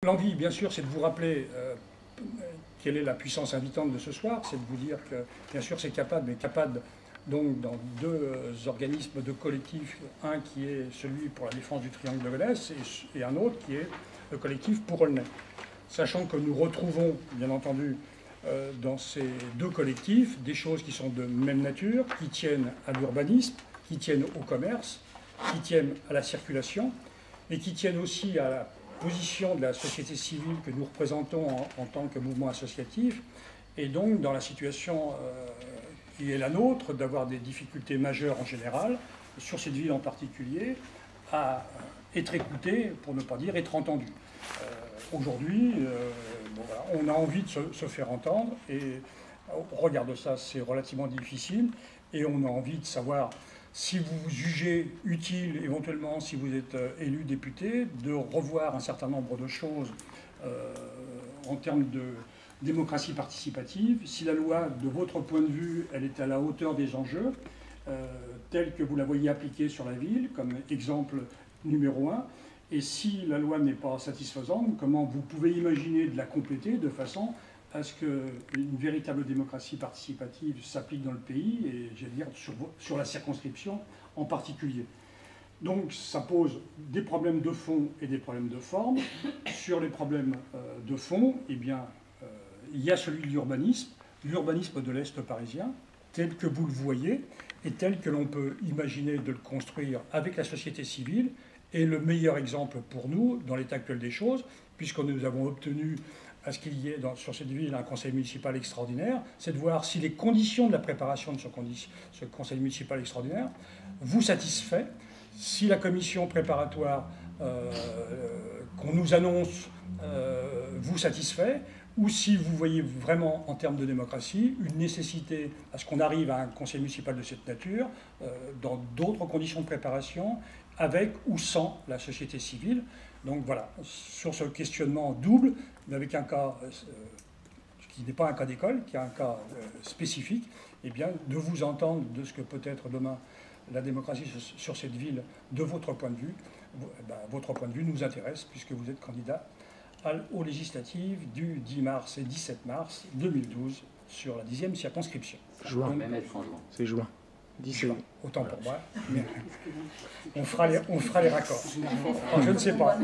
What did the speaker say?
l'envie, bien sûr, c'est de vous rappeler quelle est la puissance invitante de ce soir, c'est de vous dire que, bien sûr, c'est CAPAD, mais CAPAD, donc, dans deux organismes de collectifs, un qui est celui pour la défense du triangle de Gonesse et un autre qui est le collectif pour Aulnay. Sachant que nous retrouvons, bien entendu, dans ces deux collectifs, des choses qui sont de même nature, qui tiennent à l'urbanisme, qui tiennent au commerce, qui tiennent à la circulation, et qui tiennent aussi à la position de la société civile que nous représentons en tant que mouvement associatif, et donc dans la situation qui est la nôtre, d'avoir des difficultés majeures en général, sur cette ville en particulier, à être écouté, pour ne pas dire être entendu. Aujourd'hui, bon, voilà, on a envie de se faire entendre, et au regard de ça, c'est relativement difficile, et on a envie de savoir si vous jugez utile, éventuellement, si vous êtes élu député, de revoir un certain nombre de choses en termes de démocratie participative, si la loi, de votre point de vue, elle est à la hauteur des enjeux, telle que vous la voyez appliquée sur la ville, comme exemple numéro 1, et si la loi n'est pas satisfaisante, comment vous pouvez imaginer de la compléter de façon à ce qu'une véritable démocratie participative s'applique dans le pays, et j'allais dire sur la circonscription en particulier. Donc ça pose des problèmes de fond et des problèmes de forme. Sur les problèmes de fond, eh bien, il y a celui de l'urbanisme de l'Est parisien, tel que vous le voyez, et tel que l'on peut imaginer de le construire avec la société civile. Et le meilleur exemple pour nous, dans l'état actuel des choses, puisque nous avons obtenu à ce qu'il y ait sur cette ville un conseil municipal extraordinaire, c'est de voir si les conditions de la préparation de ce conseil municipal extraordinaire vous satisfait, si la commission préparatoire qu'on nous annonce vous satisfait, ou si vous voyez vraiment, en termes de démocratie, une nécessité à ce qu'on arrive à un conseil municipal de cette nature, dans d'autres conditions de préparation, avec ou sans la société civile. Donc voilà, sur ce questionnement double, mais avec un cas qui n'est pas un cas d'école, qui est un cas spécifique, eh bien, de vous entendre de ce que peut être demain la démocratie sur cette ville, de votre point de vue. Votre point de vue nous intéresse, puisque vous êtes candidat aux législatives du 10 mars et 17 mars 2012 sur la 10e circonscription. Juin. C'est juin. 10 juin. Autant pour moi. Mais on fera les raccords. Enfin, je ne sais pas.